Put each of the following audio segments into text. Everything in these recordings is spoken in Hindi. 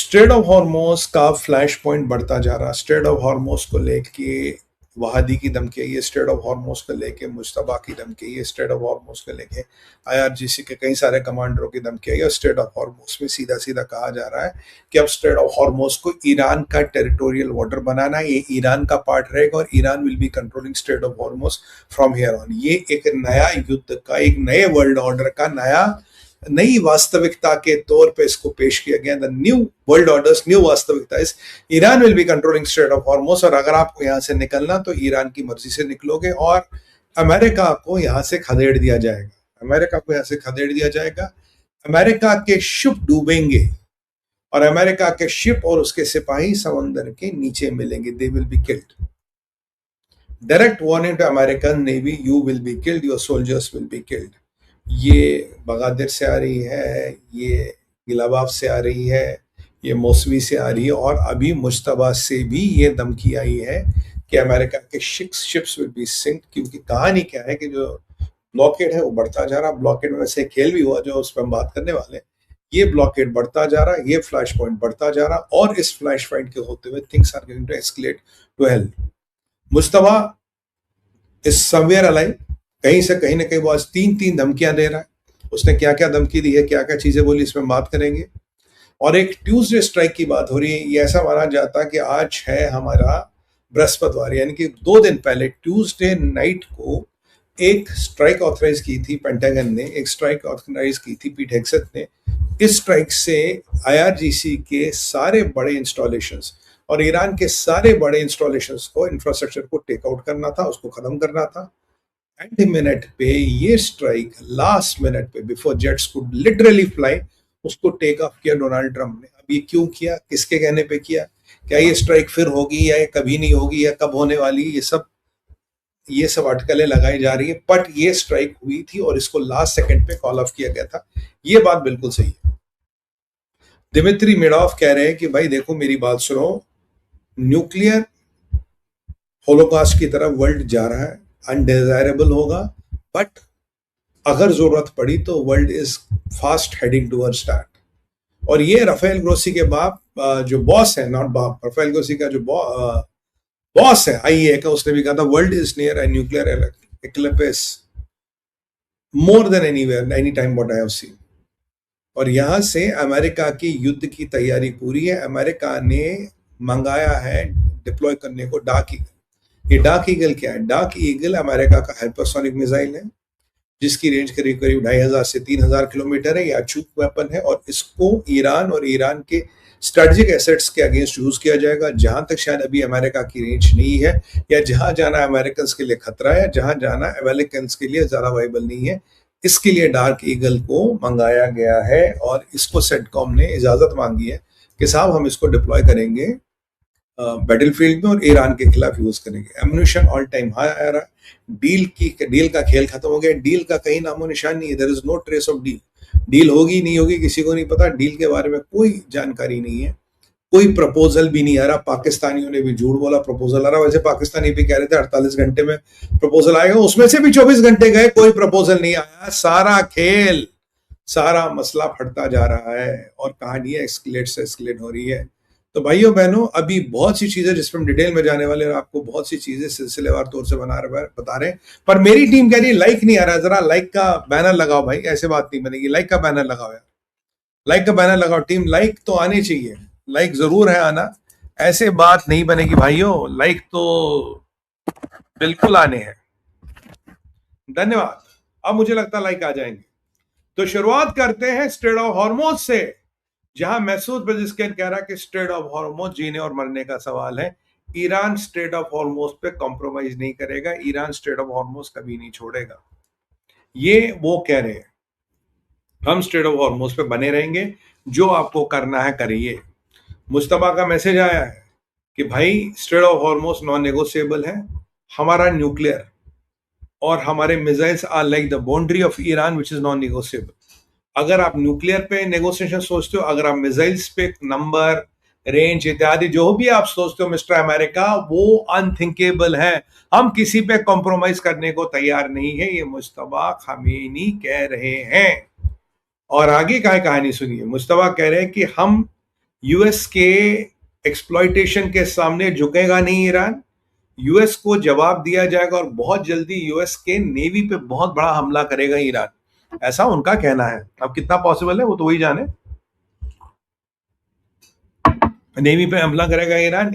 स्ट्रेट ऑफ हॉर्मोस का फ्लैश पॉइंट बढ़ता जा रहा। स्ट्रेट ऑफ हॉर्मोस को लेके वहादी की धमकी आई है, स्ट्रेट ऑफ हॉर्मोस को लेके मुश्तबा की धमकी आई है, स्ट्रेट ऑफ हॉर्मोस को लेके आईआरजीसी के कई सारे कमांडरों की धमकी आई है। और स्ट्रेट ऑफ हॉर्मोस में सीधा सीधा कहा जा रहा है कि अब स्ट्रेट ऑफ हॉर्मोस को ईरान का टेरिटोरियल वाटर बनाना है, ये ईरान का पार्ट रहेगा और Iran will be controlling strait of Hormuz from here on. ये एक नया युद्ध का, एक नए वर्ल्ड ऑर्डर का नई वास्तविकता के तौर पे इसको पेश किया गया। The new world orders, new वास्तविकता is Iran will be controlling strait of Hormuz, और अगर आपको यहां से निकलना तो ईरान की मर्जी से निकलोगे और अमेरिका को यहां से खदेड़ दिया जाएगा। अमेरिका को यहां से खदेड़ दिया जाएगा, अमेरिका के शिप डूबेंगे और अमेरिका के शिप और उसके सिपाही समंदर के नीचे मिलेंगे। They will be killed. Direct warning to American navy, you will be killed, your soldiers will be killed. ये बगादिर से आ रही है, ये गिलाबाब से आ रही है, ये मौसवी से आ रही है, और अभी मुश्तबा से भी ये धमकी आई है कि अमेरिका के शिप्स विल बी सिंक। क्योंकि कहानी क्या है कि जो ब्लॉकेड है वो बढ़ता जा रहा। ब्लॉकेड में वैसे खेल भी हुआ जो उस पर हम बात करने वाले हैं। ये ब्लॉकेड बढ़ता जा रहा, ये फ्लैश पॉइंट बढ़ता जा रहा, और इस फ्लैश पॉइंट के होते हुए things are going to escalate to hell. Mojtaba is somewhere alive, कहीं से कहीं ना कहीं वो आज तीन धमकियां दे रहा है। उसने क्या क्या धमकी दी है, क्या क्या चीजें बोली, इसमें बात करेंगे। और एक ट्यूसडे स्ट्राइक की बात हो रही है। ये ऐसा माना जाता है कि आज है हमारा बृहस्पतिवार, यानी कि 2 दिन पहले ट्यूसडे नाइट को एक स्ट्राइक ऑथराइज की थी पेंटागन ने, एक स्ट्राइक ऑथराइज की थी पीट हेग्सेथ ने। इस स्ट्राइक से आईआरजीसी के सारे बड़े इंस्टॉलेशंस और ईरान के सारे बड़े इंस्टॉलेशंस को, इंफ्रास्ट्रक्चर को टेक आउट करना था, उसको खत्म करना था। एंड मिनट पे ये स्ट्राइक, लास्ट मिनट पे, before jets could literally fly, उसको टेक ऑफ किया डोनाल्ड ट्रंप ने। अब ये क्यों किया, किसके कहने पे किया, क्या ये स्ट्राइक फिर होगी या ये कभी नहीं होगी या कब होने वाली, ये सब अटकलें लगाई जा रही है। बट ये स्ट्राइक हुई थी और इसको लास्ट सेकंड पे कॉल ऑफ किया गया था। ये बात बिल्कुल सही है। दिमित्री मेडोव कह रहे हैं कि भाई देखो मेरी बात सुनो, न्यूक्लियर होलोकास्ट की तरफ वर्ल्ड जा रहा है, अनडिजायरेबल होगा, बट अगर जरूरत पड़ी तो world is fast heading towards that. और ये राफेल ग्रोसी के बाप, जो बॉस है, नॉट बाप, राफेल ग्रोसी का जो बॉस है आईए का, उसने भी कहा था world is near a nuclear eclipse more than anywhere any time what I have seen. और यहां से अमेरिका की युद्ध की तैयारी पूरी है। अमेरिका ने मंगाया है डिप्लॉय करने को डार्क ईगल। ये डार्क ईगल क्या है? डार्क ईगल अमेरिका का हाइपरसोनिक मिसाइल है जिसकी रेंज करीब करीब 2500 से 3000 किलोमीटर है। यह अचूक वेपन है और इसको ईरान और ईरान के स्ट्रेटेजिक एसेट्स के अगेंस्ट यूज किया जाएगा। जहां तक शायद अभी अमेरिका की रेंज नहीं है, या जहां जाना अमेरिकन के लिए खतरा है, जहां जाना अमेरिकन के लिए ज्यादा वाइबल नहीं है, इसके लिए डार्क ईगल को मंगाया गया है। और इसको सेटकॉम ने इजाजत मांगी है कि साहब हम इसको डिप्लॉय करेंगे बैटलफील्ड में और ईरान के खिलाफ यूज करेंगे। एम्यूनिशन ऑल टाइम हाई आ रहा है। डील का खेल खत्म हो गया। डील का कहीं नामो निशान नहीं है। There is no trace of deal. Deal होगी नहीं होगी किसी को नहीं पता। डील के बारे में कोई जानकारी नहीं है। कोई प्रपोजल भी नहीं आ रहा। पाकिस्तानियों ने भी झूठ बोला प्रपोजल आ रहा। वैसे पाकिस्तानी भी कह रहे थे 48 घंटे में प्रपोजल आएगा, उसमें से भी 24 घंटे गए, कोई प्रपोजल नहीं आया। सारा खेल, सारा मसला फटता जा रहा है और कहानी एस्केलेट से एस्केलेट हो रही है। तो भाइयों बहनों, अभी बहुत सी चीजें जिसमें हम डिटेल में जाने वाले और आपको बहुत सी चीजें सिलसिलेवार तौर से बता रहे हैं। पर मेरी टीम कह रही है लाइक नहीं आ रहा, जरा लाइक का बैनर लगाओ भाई, ऐसे बात नहीं बनेगी। लाइक का बैनर लगाओ यार, लाइक का बैनर लगाओ टीम। लाइक तो आनी चाहिए, लाइक जरूर है आना, ऐसे बात नहीं बनेगी भाइयों। लाइक तो बिल्कुल आने हैं। धन्यवाद। अब मुझे लगता है लाइक आ जाएंगे। तो शुरुआत करते हैं स्ट्रेट ऑफ हॉर्मोज से, जहां मैसूद पेजेस्कियन कह रहा है कि स्ट्रेट ऑफ हॉर्मोज जीने और मरने का सवाल है। ईरान स्ट्रेट ऑफ हॉर्मोज पे कॉम्प्रोमाइज नहीं करेगा। ईरान स्ट्रेट ऑफ हॉर्मोज कभी नहीं छोड़ेगा। ये वो कह रहे हैं, हम स्ट्रेट ऑफ हॉर्मोज पे बने रहेंगे, जो आपको करना है करिए। मुस्तफा का मैसेज आया है कि भाई strait of Hormuz non negotiable है। हमारा न्यूक्लियर और हमारे missiles are like the boundary of Iran which is non negotiable. अगर आप न्यूक्लियर पे नेगोशिएशन सोचते हो, अगर आप मिसाइल्स पे नंबर, रेंज इत्यादि जो भी आप सोचते हो मिस्टर अमेरिका, वो अनथिंकेबल है। हम किसी पे कॉम्प्रोमाइज करने को तैयार नहीं है। ये मुस्तफा खामेनी कह रहे हैं। और आगे का कहानी सुनिए। मुस्तफा कह रहे हैं कि हम यूएस के एक्सप्लॉइटेशन के सामने झुकेगा नहीं ईरान। यूएस को जवाब दिया जाएगा और बहुत जल्दी यूएस के नेवी पे बहुत बड़ा हमला करेगा ईरान, ऐसा उनका कहना है। अब कितना पॉसिबल है वो तो वही जाने। नेवी पे हमला करेगा ईरान।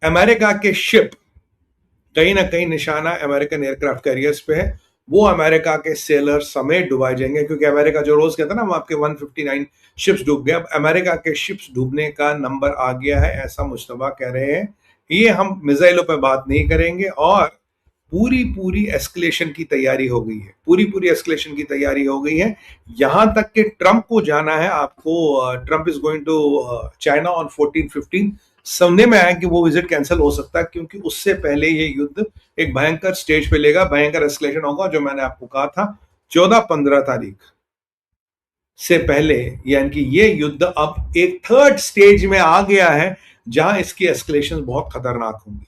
अमेरिका के शिप कहीं ना कहीं निशाना अमेरिकन एयरक्राफ्ट कैरियर्स पे है, वो अमेरिका के सेलर समेत डुबाए जाएंगे, क्योंकि अमेरिका जो रोज कहता है ना, वो आपके 159 शिप्स डूब गए। अब अमेरिका के शिप्स डूबने का नंबर आ गया है, ऐसा मुश्तबा कह रहे हैं। ये हम मिसाइलों पे बात नहीं करेंगे, और पूरी पूरी एस्केलेशन की तैयारी हो गई है, पूरी पूरी एस्केलेशन की तैयारी हो गई है। यहां तक कि ट्रंप को जाना है आपको, Trump is going to China on 14-15। सुनने में आया कि वो विजिट कैंसिल हो सकता है, क्योंकि उससे पहले ये युद्ध एक भयंकर स्टेज पे लेगा, भयंकर एस्केलेशन होगा, जो मैंने आपको कहा था 14-15 तारीख से पहले। यानी कि ये युद्ध अब एक थर्ड स्टेज में आ गया है, जहां इसकी एस्केलेशन बहुत खतरनाक होंगी।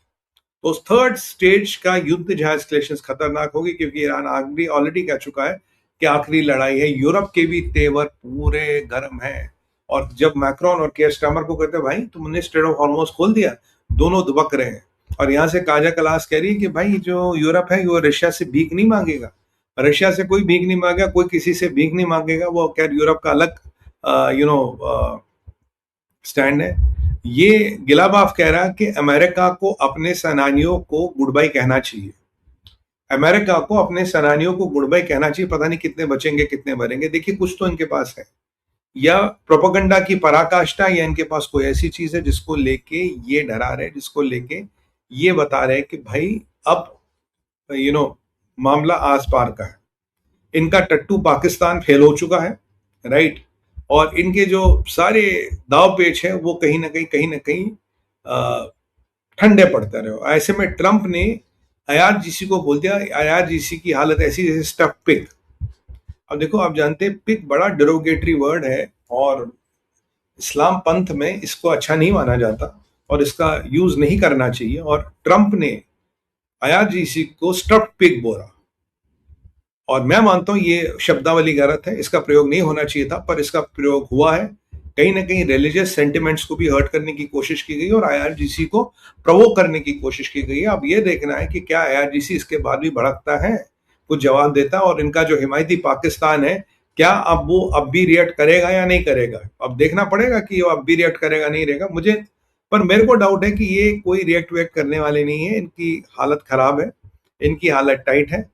तो उस थर्ड स्टेज का युद्ध जहां एस्केलेशन खतरनाक होगी, क्योंकि ईरान आखिरी ऑलरेडी कह चुका है कि आखिरी लड़ाई है। यूरोप के भी तेवर पूरे गर्म हैं, और जब मैक्रोन और केयर स्टार्मर को कहते हैं भाई तुमने स्ट्रेट ऑफ हॉर्मोज खोल दिया, दोनों दुबक रहे हैं। और यहाँ से काजा कलास कह रही है कि भाई जो यूरोप है वो रशिया से भीख नहीं मांगेगा, रशिया से कोई भीख नहीं मांगेगा, कोई किसी से भीख नहीं मांगेगा। वो खैर यूरोप का अलग स्टैंड है। ये गिलाबाफ कह रहा है कि अमेरिका को अपने सेनानियों को गुड बाय कहना चाहिए, अमेरिका को अपने सेनानियों को गुड बाय कहना चाहिए। पता नहीं कितने बचेंगे कितने मरेंगे, देखिए कुछ तो इनके पास है, या प्रोपेगेंडा की पराकाष्ठा, या इनके पास कोई ऐसी चीज है जिसको लेके ये डरा रहे, जिसको लेके ये बता रहे कि भाई अब मामला आस पार का है। इनका टट्टू पाकिस्तान फेल हो चुका है, राइट, और इनके जो सारे दाव पेच है वो कहीं ना कहीं ठंडे पड़ते रहे। ऐसे में ट्रंप ने आईआरजीसी को बोल दिया, आईआरजीसी की हालत ऐसी जैसे स्टफ पिग। अब देखो, आप जानते हैं पिग बड़ा डेरोगेटरी वर्ड है, और इस्लाम पंथ में इसको अच्छा नहीं माना जाता, और इसका यूज नहीं करना चाहिए। और ट्रंप ने आईआरजीसी को स्टफ पिग बोला, और मैं मानता हूं ये शब्दावली गलत है, इसका प्रयोग नहीं होना चाहिए था, पर इसका प्रयोग हुआ है। कहीं ना कहीं रिलीजियस सेंटिमेंट्स को भी हर्ट करने की कोशिश की गई, और आईआरजीसी को प्रोवोक करने की कोशिश की गई है। अब ये देखना है कि क्या आईआरजीसी इसके बाद भी भड़कता है, कुछ जवाब देता है, और इनका जो हिमायती पाकिस्तान है, क्या अब वो अब भी रिएक्ट करेगा या नहीं करेगा। अब देखना पड़ेगा कि वो अब भी रिएक्ट करेगा नहीं रहेगा मुझे, पर मेरे को डाउट है कि ये कोई रिएक्ट वेक्ट करने वाले नहीं है। इनकी हालत खराब है, इनकी हालत टाइट है।